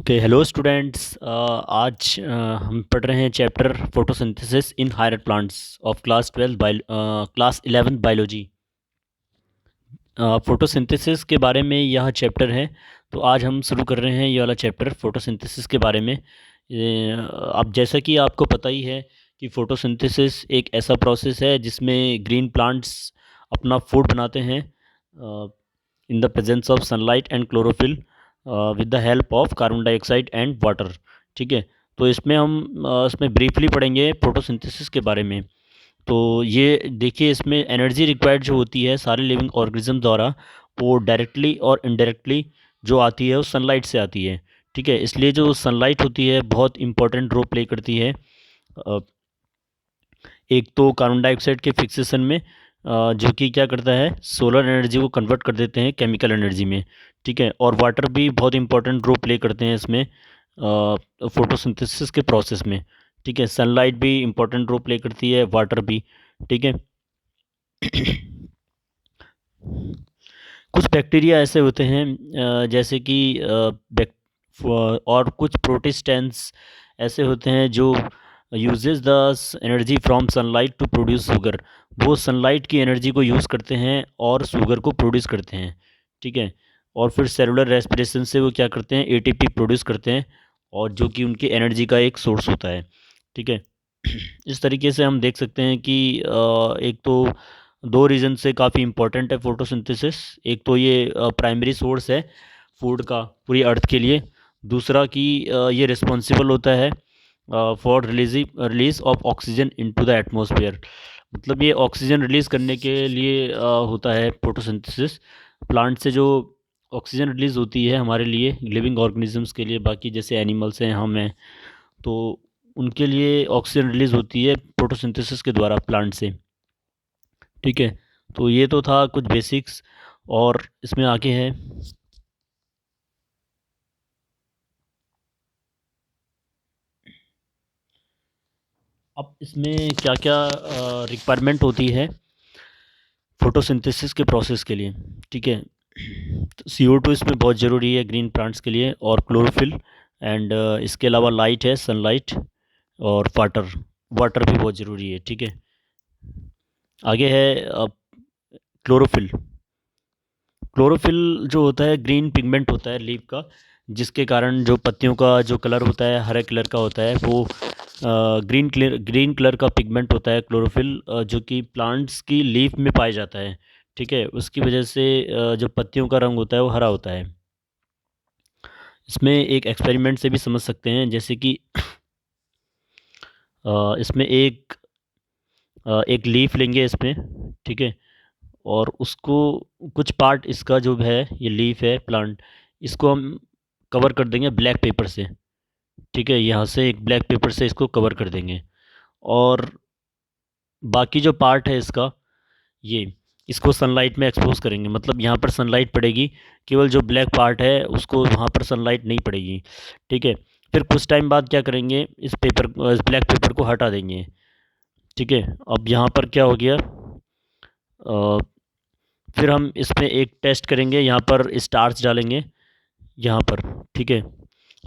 Okay, hello students. आज हम पढ़ रहे हैं chapter photosynthesis in higher plants of class 11 biology. Photosynthesis के बारे में यह चैप्टर है। तो आज हम शुरू कर रहे हैं ये वाला चैप्टर फोटोसिंथेसिस के बारे में। अब जैसा कि आपको पता ही है कि फोटोसिंथेसिस एक ऐसा प्रोसेस है जिसमें ग्रीन प्लांट्स अपना फूड बनाते हैं in the presence of sunlight and chlorophyll with the help of carbon dioxide and water. ठीक है। तो इसमें ब्रीफली पढ़ेंगे फोटोसिंथेसिस के बारे में। तो ये देखिए, इसमें एनर्जी रिक्वायर्ड जो होती है सारे लिविंग ऑर्गेनिज्म द्वारा, वो डायरेक्टली और इनडायरेक्टली जो आती है वो सनलाइट से आती है। ठीक है। इसलिए जो सनलाइट होती है बहुत इंपॉर्टेंट रोल प्ले करती है। अ, एक तो कार्बन डाइऑक्साइड के फिक्सेशन में, जो कि क्या करता है, सोलर एनर्जी को कन्वर्ट कर देते हैं केमिकल एनर्जी में। ठीक है। और वाटर भी बहुत इंपॉर्टेंट रोल प्ले करते हैं इसमें फोटोसिंथेसिस के प्रोसेस में। ठीक है। सनलाइट भी इंपॉर्टेंट रोल प्ले करती है, वाटर भी। ठीक है। कुछ बैक्टीरिया ऐसे होते हैं जैसे कि और कुछ प्रोटिस्टेंस ऐसे होते हैं जो uses the energy from sunlight to produce sugar. वो सनलाइट की एनर्जी को यूज़ करते हैं और शुगर को प्रोड्यूस करते हैं। ठीक है। और फिर सेलुलर रेस्पिरेशन से वो क्या करते हैं, एटीपी प्रोड्यूस करते हैं, और जो कि उनकी एनर्जी का एक सोर्स होता है। ठीक है। इस तरीके से हम देख सकते हैं कि एक तो दो रीज़न से काफ़ी इम्पोर्टेंट है फोटोसिंथेसिस। एक तो ये प्राइमरी सोर्स है फूड का पूरी अर्थ के लिए। दूसरा कि ये रिस्पॉन्सिबल होता है for release of oxygen into the atmosphere. मतलब ये ऑक्सीजन रिलीज़ करने के लिए होता है फोटोसिंथेसिस। प्लांट से जो ऑक्सीजन रिलीज़ होती है हमारे लिए, लिविंग ऑर्गेनिजम्स के लिए, बाकी जैसे एनिमल्स हैं, हम हैं, तो उनके लिए ऑक्सीजन रिलीज़ होती है फोटोसिंथेसिस के द्वारा प्लांट से। ठीक है। तो ये तो था कुछ बेसिक्स, और इसमें आगे है अब इसमें क्या क्या रिक्वायरमेंट होती है फोटोसिंथेसिस के प्रोसेस के लिए। ठीक है। तो CO2 इसमें बहुत ज़रूरी है ग्रीन प्लांट्स के लिए, और क्लोरोफिल, एंड इसके अलावा लाइट है, सनलाइट, और वाटर। वाटर भी बहुत ज़रूरी है। ठीक है। आगे है क्लोरोफिल। क्लोरोफिल जो होता है ग्रीन पिगमेंट होता है लीफ का, जिसके कारण जो पत्तियों का जो कलर होता है हरे कलर का होता है, वो ग्रीन कलर का पिगमेंट होता है क्लोरोफिल, जो कि प्लांट्स की लीफ में पाया जाता है। ठीक है। उसकी वजह से जो पत्तियों का रंग होता है वो हरा होता है। इसमें एक एक्सपेरिमेंट से भी समझ सकते हैं, जैसे कि इसमें एक लीफ लेंगे इसमें। ठीक है। और उसको कुछ पार्ट इसका जो है, ये लीफ है प्लांट, इसको हम कवर कर देंगे ब्लैक पेपर से। ठीक है। यहाँ से एक ब्लैक पेपर से इसको कवर कर देंगे, और बाकी जो पार्ट है इसका, ये इसको सनलाइट में एक्सपोज करेंगे। मतलब यहाँ पर सनलाइट पड़ेगी, केवल जो ब्लैक पार्ट है उसको वहाँ पर सनलाइट नहीं पड़ेगी। ठीक है। फिर कुछ टाइम बाद क्या करेंगे, इस ब्लैक पेपर को हटा देंगे। ठीक है। अब यहाँ पर क्या हो गया, फिर हम इसमें एक टेस्ट करेंगे, यहाँ पर स्टार्च डालेंगे यहाँ पर। ठीक है।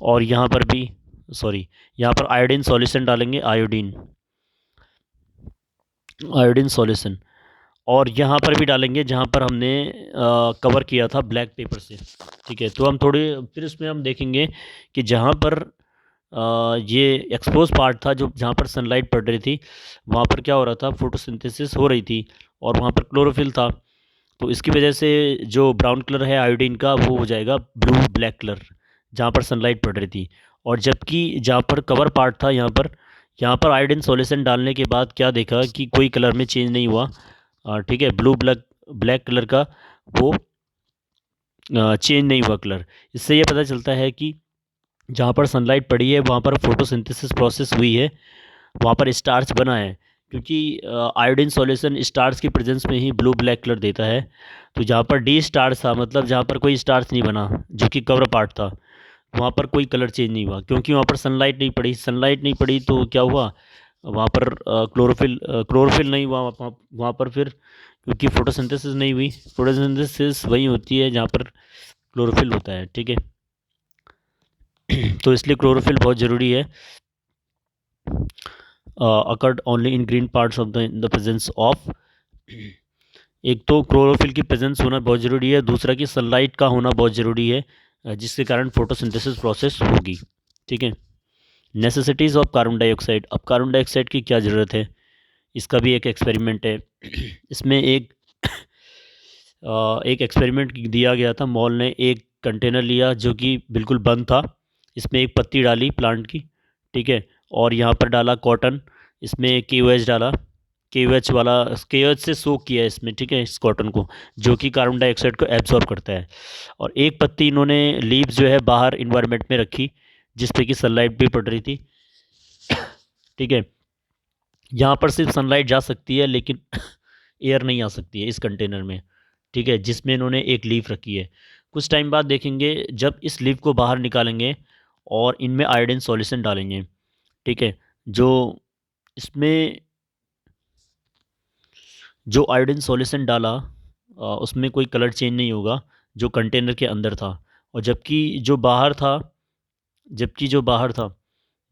और यहाँ पर भी, सॉरी, यहाँ पर आयोडीन सॉल्यूशन डालेंगे, आयोडीन आयोडीन सॉल्यूशन। और यहाँ पर भी डालेंगे जहाँ पर हमने कवर किया था ब्लैक पेपर से। ठीक है। तो हम थोड़े फिर इसमें हम देखेंगे कि जहाँ पर ये एक्सपोज पार्ट था, जो जहाँ पर सनलाइट पड़ रही थी, वहाँ पर क्या हो रहा था, फोटोसिंथेसिस हो रही थी, और वहाँ पर क्लोरोफिल था। तो इसकी वजह से जो ब्राउन कलर है आयोडीन का, वो हो जाएगा ब्लू ब्लैक कलर, जहाँ पर सनलाइट पड़ रही थी। और जबकि जहाँ पर कवर पार्ट था, यहाँ पर आयोडीन सॉल्यूशन डालने के बाद क्या देखा कि कोई कलर में चेंज नहीं हुआ। ठीक है। ब्लू ब्लैक ब्लैक कलर का वो चेंज नहीं हुआ कलर। इससे ये पता चलता है कि जहाँ पर सनलाइट पड़ी है वहाँ पर फोटोसिंथेसिस प्रोसेस हुई है, वहाँ पर स्टार्च बना है, क्योंकि आयोडीन सॉल्यूशन स्टार्च की प्रेजेंस में ही ब्लू ब्लैक कलर देता है। तो जहाँ पर डी स्टार्च था, मतलब जहाँ पर कोई स्टार्च नहीं बना, जो कि कवर पार्ट था, वहाँ पर कोई कलर चेंज नहीं हुआ, क्योंकि वहाँ पर सनलाइट नहीं पड़ी तो क्या हुआ, वहाँ पर क्लोरोफिल नहीं हुआ वहाँ पर फिर, क्योंकि फोटोसिंथेसिस नहीं हुई। फोटोसिंथेसिस वही होती है जहाँ पर क्लोरोफिल होता है। ठीक है। तो इसलिए क्लोरोफिल बहुत ज़रूरी है। Occurred only in green parts of the presence of, एक तो क्लोरोफिल की प्रेजेंस होना बहुत ज़रूरी है, दूसरा कि सनलाइट का होना बहुत ज़रूरी है, जिसके कारण फोटोसिंथेसिस प्रोसेस होगी। ठीक है। नेसेसिटीज़ ऑफ कार्बन डाइऑक्साइड, अब कार्बन डाइऑक्साइड की क्या ज़रूरत है, इसका भी एक एक्सपेरिमेंट है। इसमें एक एक्सपेरिमेंट दिया गया था। मॉल ने एक कंटेनर लिया जो कि बिल्कुल बंद था, इसमें एक पत्ती डाली प्लांट की, ठीक है, और यहाँ पर डाला कॉटन, इसमें KOH डाला, KOH से सोक किया इसमें, ठीक है, इस कॉटन को, जो कि कार्बन डाइऑक्साइड को एब्जॉर्ब करता है। और एक पत्ती इन्होंने लीव्स जो है बाहर इन्वायरमेंट में रखी, जिस पे कि सनलाइट भी पड़ रही थी। ठीक है। यहाँ पर सिर्फ सनलाइट जा सकती है, लेकिन एयर नहीं आ सकती है इस कंटेनर में, ठीक है, जिसमें इन्होंने एक लीफ रखी है। कुछ टाइम बाद देखेंगे जब इस लीफ को बाहर निकालेंगे और इनमें आयोडीन सॉल्यूशन डालेंगे, ठीक है, जो इसमें जो आयोडीन सॉल्यूशन डाला उसमें कोई कलर चेंज नहीं होगा जो कंटेनर के अंदर था, और जबकि जो बाहर था,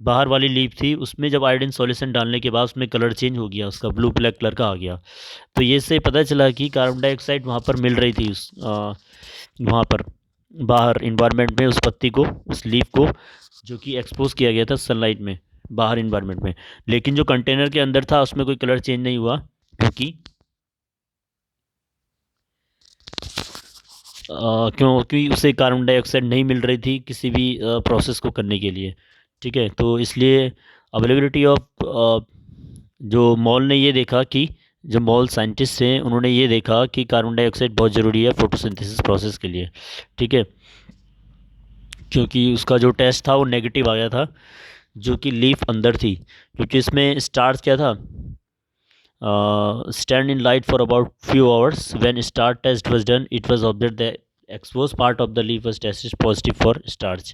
बाहर वाली लीफ थी, उसमें जब आयोडीन सॉल्यूशन डालने के बाद उसमें कलर चेंज हो गया, उसका ब्लू ब्लैक कलर का आ गया। तो ये से पता चला कि कार्बन डाइऑक्साइड वहाँ पर मिल रही थी वहाँ पर बाहर इन्वायरमेंट में, उस पत्ती को, उस लीफ को, जो कि एक्सपोज किया गया था सनलाइट में बाहर इन्वायरमेंट में। लेकिन जो कंटेनर के अंदर था उसमें कोई कलर चेंज नहीं हुआ, क्योंकि उसे कार्बन डाइऑक्साइड नहीं मिल रही थी किसी भी प्रोसेस को करने के लिए। ठीक है, तो इसलिए अवेलेबिलिटी ऑफ जो मॉल ने ये देखा कि जो मॉल साइंटिस्ट हैं उन्होंने ये देखा कि कार्बन डाइऑक्साइड बहुत ज़रूरी है फोटोसिंथेसिस प्रोसेस के लिए। ठीक है, क्योंकि उसका जो टेस्ट था वो नेगेटिव आ गया था, जो कि लीफ अंदर थी, क्योंकि इसमें स्टार्च क्या था, stand in light for about few hours. When star test was done, it was observed that exposed part of the leaf was tested positive for starch,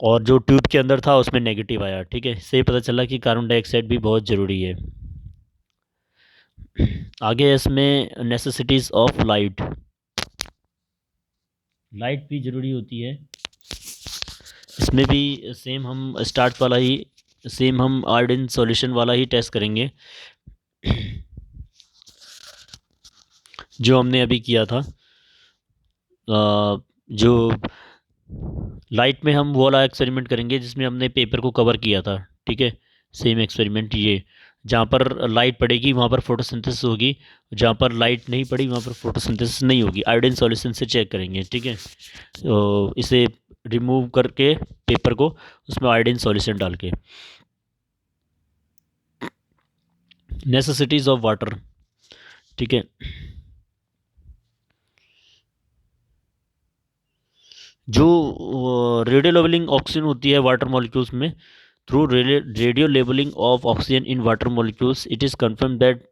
और जो ट्यूब के अंदर था उसमें नेगेटिव आया। ठीक है, इससे पता चला कि कार्बन डाइऑक्साइड भी बहुत ज़रूरी है। आगे इसमें नेसेसिटीज़ ऑफ लाइट, लाइट भी ज़रूरी होती है। इसमें भी सेम हम आयोडीन सॉल्यूशन वाला ही टेस्ट करेंगे जो हमने अभी किया था। जो लाइट में हम वो वाला एक्सपेरिमेंट करेंगे जिसमें हमने पेपर को कवर किया था। ठीक है, सेम एक्सपेरिमेंट ये, जहाँ पर लाइट पड़ेगी वहाँ पर फोटोसिंथेसिस होगी, जहाँ पर लाइट नहीं पड़ी वहाँ पर फोटोसिंथेसिस नहीं होगी। आयोडीन सॉल्यूशन से चेक करेंगे। ठीक है, तो इसे रिमूव करके पेपर को, उसमें आयोडीन सॉल्यूशन डाल के। नेसेसिटीज़ ऑफ वाटर, ठीक है, जो रेडियो लेवलिंग ऑक्सीजन होती है वाटर मॉलिक्यूल्स में, through radio labelling of oxygen in water molecules it is confirm that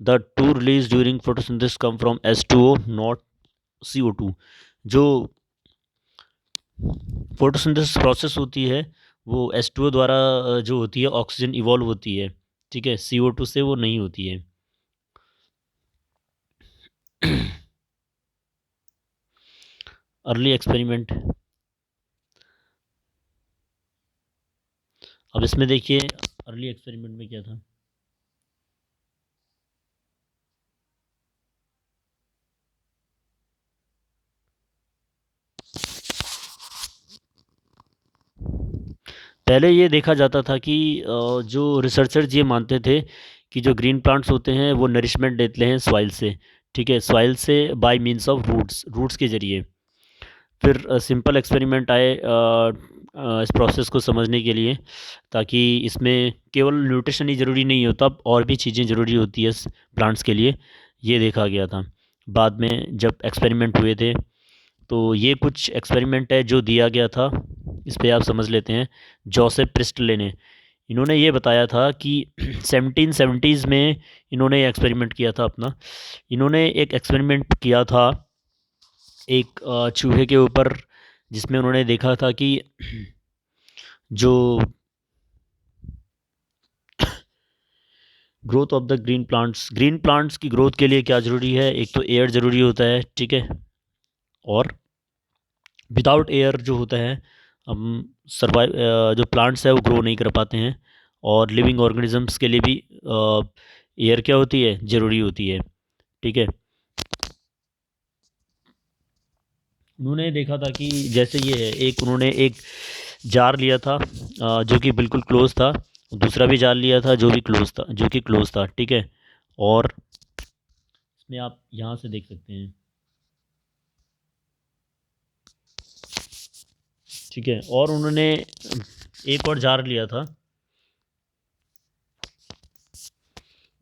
the two release during photosynthesis come from H2O not CO2। जो photosynthesis process होती है वो H2O द्वारा जो होती है, ऑक्सीजन इवॉल्व होती है। ठीक है, CO2 से वो नहीं होती है। अर्ली एक्सपेरिमेंट, अब इसमें देखिए अर्ली एक्सपेरिमेंट में क्या था। पहले ये देखा जाता था कि जो रिसर्चर्स ये मानते थे कि जो ग्रीन प्लांट्स होते हैं वो नरिशमेंट लेते हैं सॉइल से। ठीक है, सॉइल से बाय मींस ऑफ रूट्स के ज़रिए। फिर सिंपल एक्सपेरिमेंट आए इस प्रोसेस को समझने के लिए, ताकि इसमें केवल न्यूट्रिशन ही ज़रूरी नहीं होता, और भी चीज़ें ज़रूरी होती है इस प्लांट्स के लिए, ये देखा गया था। बाद में जब एक्सपेरिमेंट हुए थे, तो ये कुछ एक्सपेरिमेंट है जो दिया गया था, इस पे आप समझ लेते हैं। जोसेफ प्रिस्टले ने, इन्होंने ये बताया था कि 1770s में इन्होंने एक्सपेरिमेंट किया था अपना। इन्होंने एक एक्सपेरिमेंट किया था एक चूहे के ऊपर, जिसमें उन्होंने देखा था कि जो growth of the green plants की ग्रोथ के लिए क्या ज़रूरी है, एक तो एयर ज़रूरी होता है। ठीक है, और विदाउट एयर जो होता है हम सर्वाइव जो प्लांट्स है वो ग्रो नहीं कर पाते हैं। और लिविंग ऑर्गेनिजम्स के लिए भी एयर क्या होती है, ज़रूरी होती है। ठीक है, उन्होंने देखा था कि जैसे ये है, एक उन्होंने एक जार लिया था जो कि बिल्कुल क्लोज था, दूसरा भी जार लिया था जो भी क्लोज था, जो कि क्लोज था। ठीक है, और इसमें आप यहाँ से देख सकते हैं। ठीक है, और उन्होंने एक और जार लिया था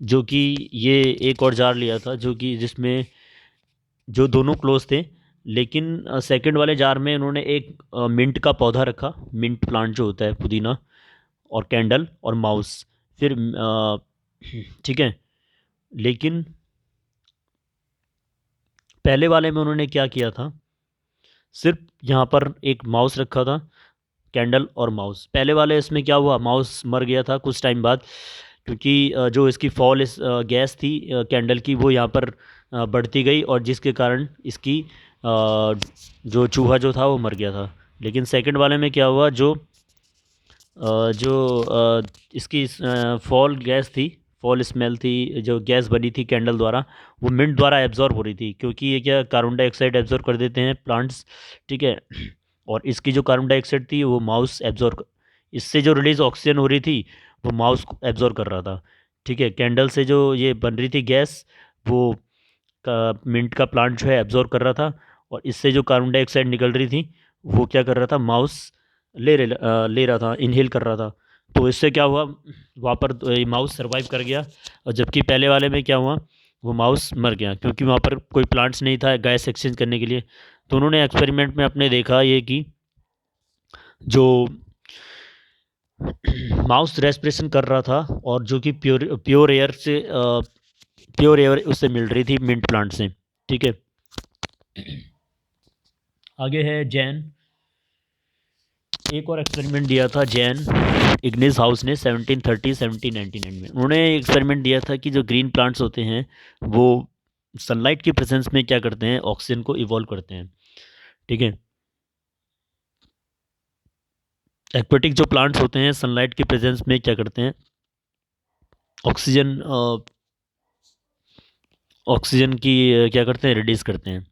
जो कि ये एक और जार लिया था जो कि जिसमें जो दोनों क्लोज थे, लेकिन सेकंड वाले जार में उन्होंने एक मिंट का पौधा रखा, मिंट प्लांट जो होता है, पुदीना, और कैंडल और माउस। फिर ठीक है, लेकिन पहले वाले में उन्होंने क्या किया था, सिर्फ यहाँ पर एक माउस रखा था, कैंडल और माउस। पहले वाले इसमें क्या हुआ, माउस मर गया था कुछ टाइम बाद, क्योंकि जो इसकी फॉल इस गैस थी कैंडल की, वो यहाँ पर बढ़ती गई, और जिसके कारण इसकी जो चूहा जो था वो मर गया था। लेकिन सेकंड वाले में क्या हुआ, जो इसकी फॉल गैस थी, फॉल स्मेल थी, जो गैस बनी थी कैंडल द्वारा, वो मिंट द्वारा एब्जॉर्ब हो रही थी, क्योंकि ये क्या कार्बन डाइऑक्साइड एब्जॉर्ब कर देते हैं प्लांट्स। ठीक है, और इसकी जो कार्बन डाइऑक्साइड थी वो माउस एब्जॉर्ब, इससे जो रिलीज ऑक्सीजन हो रही थी वो माउस एब्जॉर्ब कर रहा था। ठीक है, कैंडल से जो ये बन रही थी गैस, वो मिंट का प्लांट जो है एब्जॉर्ब कर रहा था, और इससे जो कार्बन डाइऑक्साइड निकल रही थी वो क्या कर रहा था, माउस ले रहा था, इनहेल कर रहा था। तो इससे क्या हुआ, वहाँ पर ये माउस सरवाइव कर गया, और जबकि पहले वाले में क्या हुआ, वो माउस मर गया, क्योंकि वहाँ पर कोई प्लांट्स नहीं था गैस एक्सचेंज करने के लिए। तो उन्होंने एक्सपेरिमेंट में अपने देखा ये कि जो माउस रेस्पिरेशन कर रहा था, और जो कि प्योर एयर से प्योर एयर उससे मिल रही थी मिंट प्लांट से। ठीक है, आगे है जैन। एक और एक्सपेरिमेंट दिया था जैन इग्निस हाउस ने 1730 1799 में। उन्होंने एक्सपेरिमेंट दिया था कि जो ग्रीन प्लांट्स होते हैं वो सनलाइट की प्रेजेंस में क्या करते हैं, ऑक्सीजन को इवॉल्व करते हैं। ठीक है, एक्वेटिक जो प्लांट्स होते हैं सनलाइट की प्रेजेंस में क्या करते हैं, ऑक्सीजन ऑक्सीजन की क्या करते हैं, रिलीज करते हैं।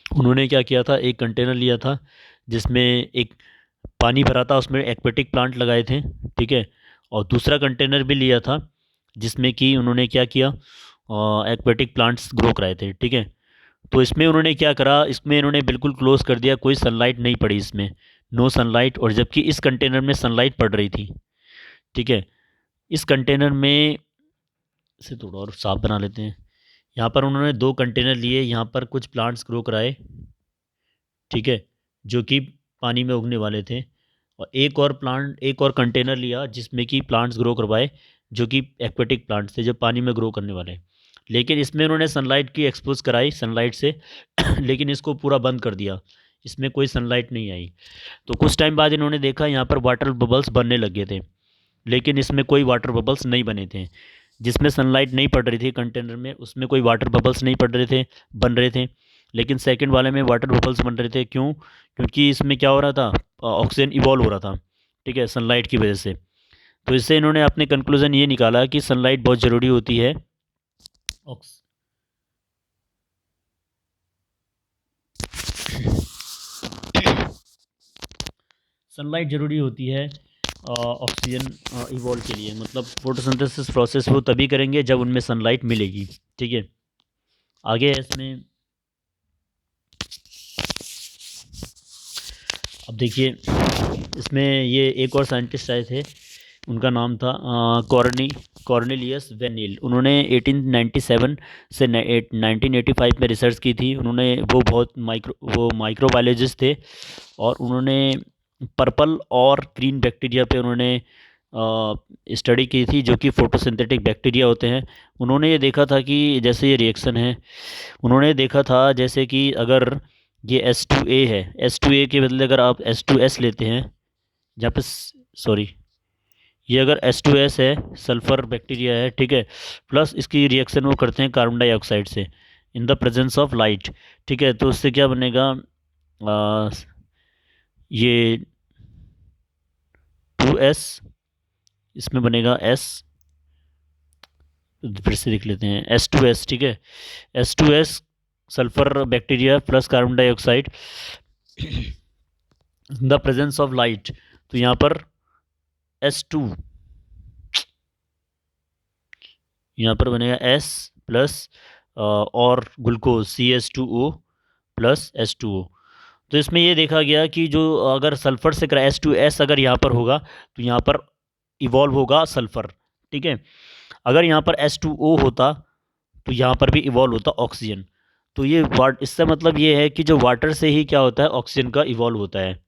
उन्होंने क्या किया था, एक कंटेनर लिया था जिसमें एक पानी भरा था, उसमें एक्वेटिक प्लांट लगाए थे। ठीक है, और दूसरा कंटेनर भी लिया था जिसमें कि उन्होंने क्या किया, एक्वेटिक प्लांट्स ग्रो कराए थे। ठीक है, तो इसमें उन्होंने क्या करा, इसमें इन्होंने बिल्कुल क्लोज कर दिया, कोई सनलाइट नहीं पड़ी इसमें, नो सनलाइट, और जबकि इस कंटेनर में सनलाइट पड़ रही थी। ठीक है, इस कंटेनर में से थोड़ा और साफ बना लेते हैं। यहाँ पर उन्होंने दो कंटेनर लिए, यहाँ पर कुछ प्लांट्स ग्रो कराए। ठीक है, जो कि पानी में उगने वाले थे, और एक और कंटेनर लिया जिसमें कि प्लांट्स ग्रो करवाए, जो कि एक्वेटिक प्लांट्स थे जो पानी में ग्रो करने वाले। लेकिन इसमें उन्होंने सनलाइट की एक्सपोज कराई सनलाइट से लेकिन इसको पूरा बंद कर दिया, इसमें कोई सनलाइट नहीं आई। तो कुछ टाइम बाद इन्होंने देखा यहाँ पर वाटर बबल्स बनने लगे थे, लेकिन इसमें कोई वाटर बबल्स नहीं बने थे। जिसमें सनलाइट नहीं पड़ रही थी कंटेनर में, उसमें कोई वाटर बबल्स नहीं पड़ रहे थे, बन रहे थे। लेकिन सेकंड वाले में वाटर बबल्स बन रहे थे, क्यों, क्योंकि इसमें क्या हो रहा था, ऑक्सीजन इवॉल्व हो रहा था। ठीक है, सनलाइट की वजह से। तो इससे इन्होंने अपने कंक्लूज़न ये निकाला कि सनलाइट बहुत ज़रूरी होती है। ऑक्स सनलाइट ज़रूरी होती है ऑक्सीजन इवॉल्व के लिए, मतलब फोटोसिंथेसिस प्रोसेस वो तभी करेंगे जब उनमें सनलाइट मिलेगी। ठीक है, आगे है इसमें, अब देखिए इसमें ये एक और साइंटिस्ट आए थे, उनका नाम था कॉर्नेलियस वेनिल। उन्होंने 1897 से 1985 में रिसर्च की थी। उन्होंने वो माइक्रोबायोलॉजिस्ट थे, और उन्होंने पर्पल और ग्रीन बैक्टीरिया पे उन्होंने स्टडी की थी, जो कि फोटोसिंथेटिक बैक्टीरिया होते हैं। उन्होंने ये देखा था कि जैसे ये रिएक्शन है, उन्होंने देखा था जैसे कि अगर ये H2A है, H2A के बदले अगर आप H2S लेते हैं, जहाँ पे सॉरी, ये अगर H2S है, सल्फ़र बैक्टीरिया है। ठीक है, प्लस इसकी रिएक्शन वो करते हैं कार्बन डाइऑक्साइड से in the presence of light. ठीक है, तो उससे क्या बनेगा, ये 2s, इसमें बनेगा s, फिर से लिख लेते हैं S2S, ठीक है। S2S sulphur bacteria plus carbon dioxide the presence of light, तो यहाँ पर S2, यहाँ पर बनेगा S प्लस और ग्लूकोज CH2O प्लस H2O। तो इसमें ये देखा गया कि जो अगर सल्फ़र से H2S अगर यहाँ पर होगा तो यहाँ पर इवॉल्व होगा सल्फ़र, ठीक है। अगर यहाँ पर H2O होता तो यहाँ पर भी इवॉल्व होता ऑक्सीजन। तो ये इसका मतलब ये है कि जो वाटर से ही क्या होता है, ऑक्सीजन का इवॉल्व होता है।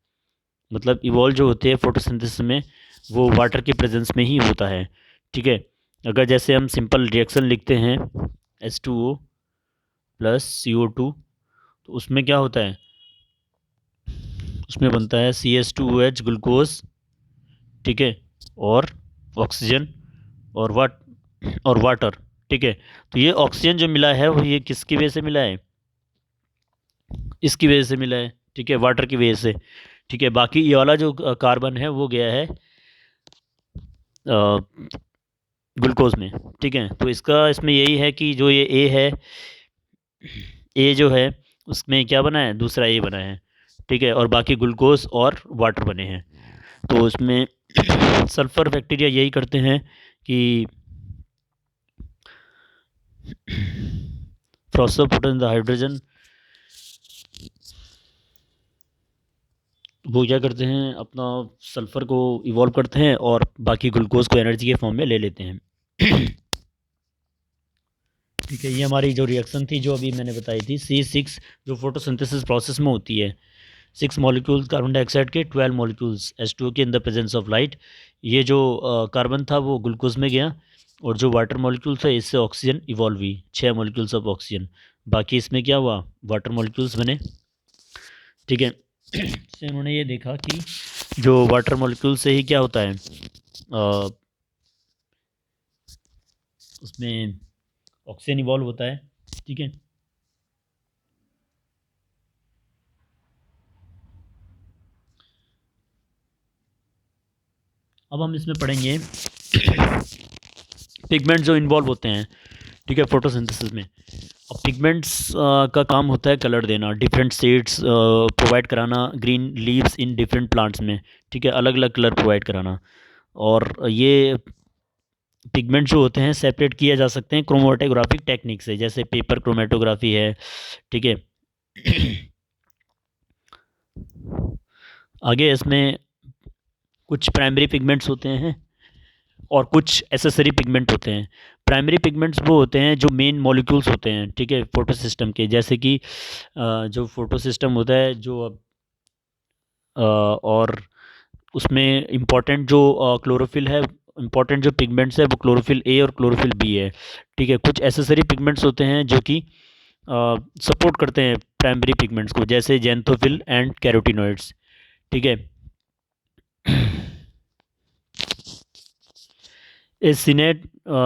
मतलब इवॉल्व जो होते हैं फोटोसिंथेसिस में वो वाटर के प्रेजेंस में ही होता है, ठीक है। अगर जैसे हम सिंपल रिएक्शन लिखते हैं H2O प्लस CO2, तो उसमें क्या होता है, उसमें बनता है CH2OH ग्लूकोज, ठीक है, और ऑक्सीजन और वाटर, ठीक है। तो ये ऑक्सीजन जो मिला है वो ये किसकी वजह से मिला है, इसकी वजह से मिला है, ठीक है, वाटर की वजह से, ठीक है। बाकी ये वाला जो कार्बन है वो गया है ग्लूकोज में, ठीक है। तो इसका इसमें यही है कि जो ये ए है, ए जो है उसमें क्या बना है, दूसरा ए बना है, ठीक है, और बाकी ग्लूकोज और वाटर बने हैं। तो इसमें सल्फ़र बैक्टीरिया यही करते हैं कि प्रोसेस ऑफ द हाइड्रोजन, वो क्या करते हैं, अपना सल्फ़र को इवॉल्व करते हैं और बाकी ग्लूकोज को एनर्जी के फॉर्म में ले लेते हैं। ठीक है, ये हमारी जो रिएक्शन थी जो अभी मैंने बताई थी C6, जो फोटोसिंथेसिस प्रोसेस में होती है। 6 मॉलिक्यूल्स कार्बन डाइऑक्साइड के, 12 मॉलिक्यूल्स H2O के in the presence of light. ये जो कार्बन था वो ग्लूकोज में गया और जो वाटर मॉलिक्यूल था इससे ऑक्सीजन इवॉल्व हुई, 6 मॉलिक्यूल्स ऑफ ऑक्सीजन। बाकी इसमें क्या हुआ, वाटर मॉलिक्यूल्स बने, ठीक है। इससे उन्होंने ये देखा कि जो वाटर मॉलिक्यूल से ही क्या होता है, उसमें ऑक्सीजन इवॉल्व होता है, ठीक है। अब हम इसमें पढ़ेंगे पिगमेंट जो इन्वॉल्व होते हैं, ठीक है, फोटोसिंथेसिस में। अब पिगमेंट्स का काम होता है कलर देना, डिफरेंट शेड्स प्रोवाइड कराना, green leaves in different plants में, ठीक है, अलग अलग कलर प्रोवाइड कराना। और ये पिगमेंट जो होते हैं सेपरेट किए जा सकते हैं क्रोमेटोग्राफिक टेक्निक से, जैसे पेपर क्रोमेटोग्राफी है, ठीक है। आगे इसमें कुछ प्राइमरी पिगमेंट्स होते हैं और कुछ एसेसरी पिगमेंट होते हैं। प्राइमरी पिगमेंट्स वो होते हैं जो मेन मॉलिक्यूल्स होते हैं, ठीक है, फोटो सिस्टम के, जैसे कि जो फोटो सिस्टम होता है जो और उसमें इम्पॉर्टेंट जो क्लोरोफिल है, इम्पॉर्टेंट जो पिगमेंट्स है वो क्लोरोफिल ए और क्लोरोफिल बी है, ठीक है। कुछ एसेसरी पिगमेंट्स होते हैं जो कि सपोर्ट करते हैं प्राइमरी पिगमेंट्स को, जैसे जेंथोफिल एंड कैरोटिनॉइड्स, ठीक है। A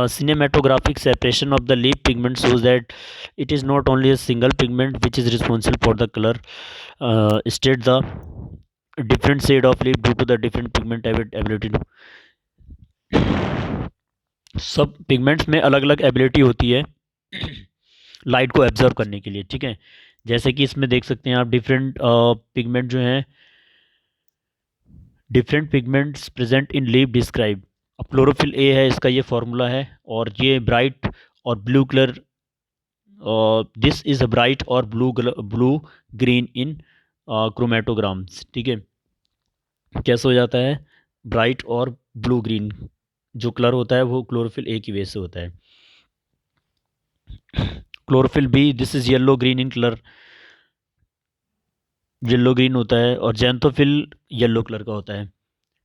cinematographic separation of the leaf pigment shows that it is not only a single pigment which is responsible for the color. Instead, the different shade of leaf due to the different pigment ability to, सब pigments में अलग अलग ability होती है light को एब्जर्व करने के लिए, ठीक है। जैसे कि इसमें देख सकते हैं आप डिफरेंट पिगमेंट जो हैं, different pigments present in leaf describe. अब क्लोरोफिल ए है, इसका ये फार्मूला है, और ये ब्राइट और blue colour, this is a bright और ब्लू ग्रीन इन क्रोमेटोग्राम्स, ठीक है। कैसे हो जाता है, ब्राइट और ब्लू ग्रीन जो कलर होता है वो क्लोरोफिल ए की वजह से होता है। Chlorophyll b, this is yellow green in colour, yellow green होता है, और जैंथोफिल येलो कलर का होता है,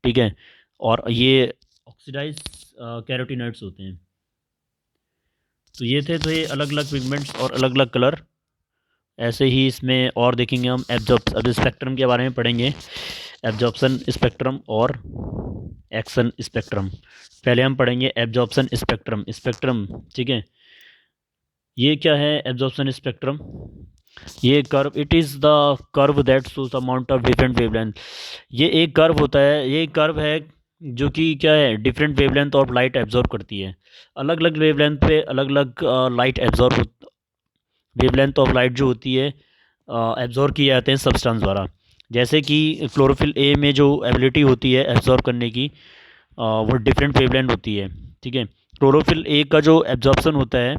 ठीक है। और ये ऑक्सीडाइज कैरोटिनॉइड्स होते हैं। तो ये थे, तो ये अलग अलग पिगमेंट्स और अलग अलग कलर। ऐसे ही इसमें और देखेंगे हम अब स्पेक्ट्रम के बारे में पढ़ेंगे, एब्जॉर्प्शन स्पेक्ट्रम और एक्शन स्पेक्ट्रम। पहले हम पढ़ेंगे एब्जॉर्प्शन स्पेक्ट्रम, ठीक है। ये क्या है एब्जॉर्प्शन स्पेक्ट्रम, ये curve, it is the curve that shows amount of different wavelength. ये एक कर्व होता है, ये एक कर्व है जो कि क्या है, different wavelength of light absorb करती है। अलग अलग वेवलेंथ पे अलग अलग light absorb, wavelength of light जो होती है एब्जॉर्ब किए जाते हैं सब्सटेंस द्वारा। जैसे कि क्लोरोफिल ए में जो एबिलिटी होती है एब्जॉर्ब करने की, वो डिफरेंट वेवलेंथ होती है। ठीक है, क्लोरोफिल ए का जो एब्जॉर्प्शन होता है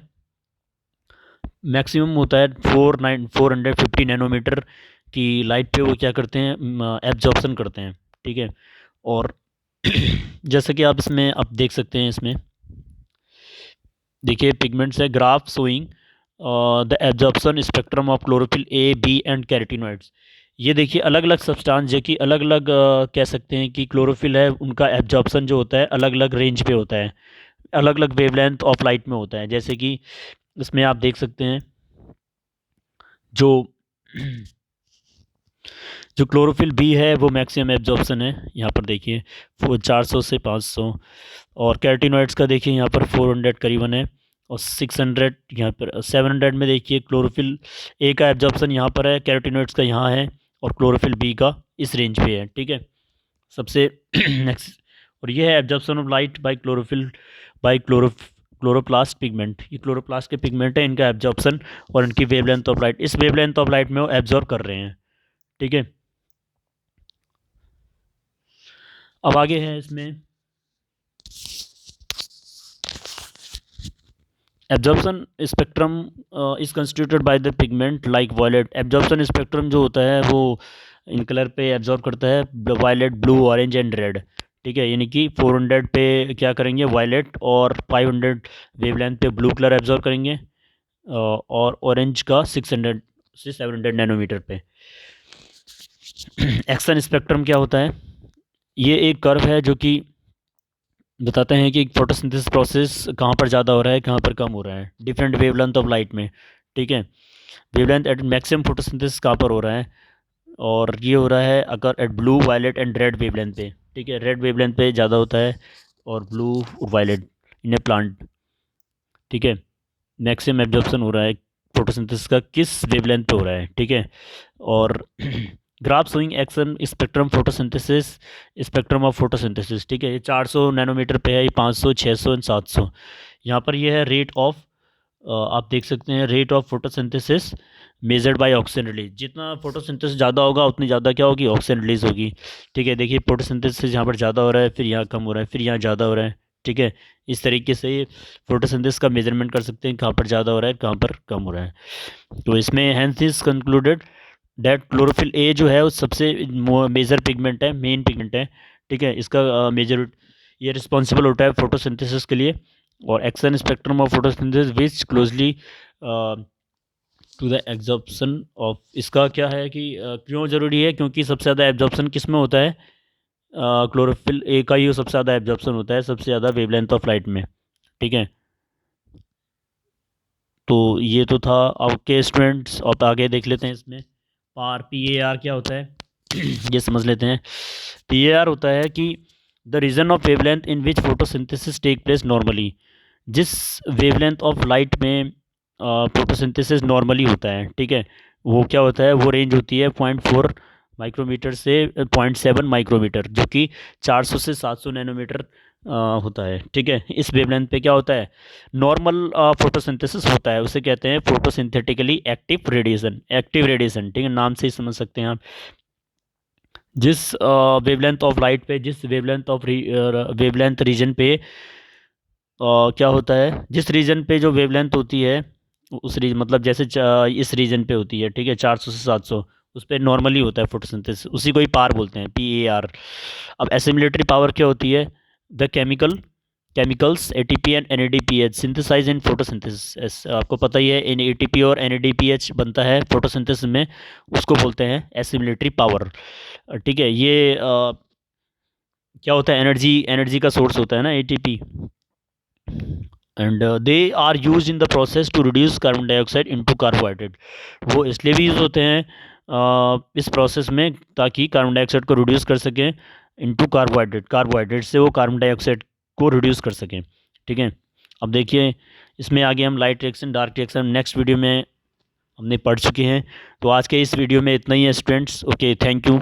मैक्सिमम होता है 450 नैनोमीटर की लाइट पे वो क्या करते हैं, एब्जॉर्प्शन करते हैं। ठीक है, और जैसे कि आप इसमें आप देख सकते हैं, इसमें देखिए पिगमेंट्स है, graph showing the absorption spectrum of chlorophyll a b and carotenoids. ये देखिए अलग अलग सब्सटेंस जो कि अलग अलग कह सकते हैं कि क्लोरोफिल है, उनका एब्जॉर्प्शन जो होता है अलग अलग रेंज पे होता है, अलग अलग वेवलेंथ ऑफ लाइट में होता है। जैसे कि इसमें आप देख सकते हैं जो जो क्लोरोफिल बी है वो मैक्सिमम एब्जॉर्प्शन है, यहाँ पर देखिए वो 400 से 500। और कैरोटीनॉइड्स का देखिए यहाँ पर 400 करीबन है, और 600 यहाँ पर 700 में देखिए क्लोरोफिल ए का एब्जॉर्प्शन यहाँ पर है, कैरोटीनॉइड्स का यहाँ है, और क्लोरोफिल बी का इस रेंज पे है। ठीक है, सबसे नेक्स्ट, और ये है absorption of light by chlorophyll by chloroplast pigment. ये क्लोरोप्लास्ट के पिगमेंट है, इनका एब्जॉर्प्शन और इनकी वेवलेंथ ऑफ लाइट, इस वेवलेंथ ऑफ लाइट में वो एब्जॉर्ब कर रहे हैं। ठीक है, अब आगे है इसमें absorption spectrum is constituted by the pigment like violet. Absorption spectrum जो होता है वो इन कलर पे एब्जॉर्ब करता है, violet, blue, orange and red. ठीक है, यानी कि 400 पे क्या करेंगे वायलेट, और 500 वेवलेंथ पे ब्लू कलर एब्जॉर्ब करेंगे, और ऑरेंज का 600 से 700 नैनोमीटर पे। एक्सन स्पेक्ट्रम क्या होता है, ये एक कर्व है जो कि बताते हैं कि फोटोसिंथेसिस प्रोसेस कहाँ पर ज़्यादा हो रहा है, कहाँ पर कम हो रहा है, डिफरेंट वेवलेंथ ऑफ लाइट में। ठीक है, वेवलेंथ एट मैक्सिमम फोटोसिंथेसिस कहाँ पर हो रहा है, और ये हो रहा है अगर at blue, violet and red wavelength पे। ठीक है, रेड वेवलेंथ पे ज़्यादा होता है, और ब्लू और वायलेट इन ए प्लांट। ठीक है, मैक्सिमम एब्जॉर्प्शन हो रहा है फोटोसिंथेसिस का किस वेवलेंथ पे हो रहा है। ठीक है, और graph showing action spectrum photosynthesis, spectrum of photosynthesis. ठीक है, ये 400 नैनोमीटर पे है, ये 500, 600 एंड 700। यहाँ पर ये है रेट ऑफ, आप देख सकते हैं rate of photosynthesis measured by oxygen release. जितना फोटोसिंथेसिस ज़्यादा होगा उतनी ज़्यादा क्या होगी, ऑक्सीजन रिलीज होगी। ठीक है, देखिए फोटोसिंथेसिस यहाँ पर ज़्यादा हो रहा है, फिर यहाँ कम हो रहा है, फिर यहाँ ज़्यादा हो रहा है। ठीक है, इस तरीके से फोटोसिंथेसिस का मेजरमेंट कर सकते हैं, कहाँ पर ज़्यादा हो रहा है, कहाँ पर कम हो रहा है। तो इसमें hence is concluded that chlorophyll a जो है वो सबसे मेजर पिगमेंट है, मेन पिगमेंट है। ठीक है, इसका मेजर ये रिस्पॉन्सिबल होता है फोटोसिंथेसिस के लिए। और action spectrum of photosynthesis which closely to the absorption of, इसका क्या है कि क्यों ज़रूरी है, क्योंकि सबसे ज़्यादा एब्जॉर्प्शन किस में होता है, क्लोरोफिल ए का ही सबसे ज़्यादा एब्जॉर्प्शन होता है, सबसे ज़्यादा वेवलेंथ ऑफ लाइट में। ठीक है, तो ये तो था आपके स्टूडेंट्स। अब आगे देख लेते हैं इसमें पार PAR क्या होता है ये समझ लेते हैं। PAR होता है कि the region of wavelength in which photosynthesis take place normally. जिस वेवलेंथ ऑफ लाइट में फोटोसिंथेसिस नॉर्मली होता है, ठीक है, वो क्या होता है, वो रेंज होती है 0.4 माइक्रोमीटर से 0.7 माइक्रोमीटर, जो कि 400 से 700 नैनोमीटर होता है। ठीक है, इस वेवलेंथ पे क्या होता है, नॉर्मल फोटोसिंथेसिस होता है, उसे कहते हैं photosynthetically active radiation. Active radiation, ठीक है, नाम से ही समझ सकते हैं आप। जिस वेवलेंथ ऑफ लाइट पे, जिस वेवलेंथ ऑफ वेवलेंथ रीजन पे क्या होता है, जिस रीजन पे जो वेवलेंथ होती है उस रीजन, मतलब जैसे इस रीजन पे होती है, ठीक है, 400 से 700, उस पर नॉर्मली होता है फोटोसिंथेसिस, उसी को ही पार बोलते हैं, PAR। अब एसिमिलेटरी पावर क्या होती है, the chemicals ATP and NADPH synthesise in photosynthesis. आपको पता ही है ATP और NADPH बनता है फोटोसिंथेसिस में, उसको बोलते हैं एसिमिलेटरी पावर। ठीक है, ये क्या होता है, एनर्जी का सोर्स होता है ना ATP, and they are use in the process to reduce carbon dioxide into carbohydrate. वो इसलिए भी यूज़ होते हैं इस प्रोसेस में ताकि कार्बन डाइऑक्साइड को रिड्यूस कर सकें इनटू कार्बोहाइड्रेट, कार्बोहाइड्रेट से वो कार्बन डाइऑक्साइड को रिड्यूस कर सकें। ठीक है, अब देखिए इसमें आगे हम light reaction, dark reaction next video में हमने पढ़ चुके हैं। तो आज के इस वीडियो में इतना ही है स्टूडेंट्स। Okay, thank you.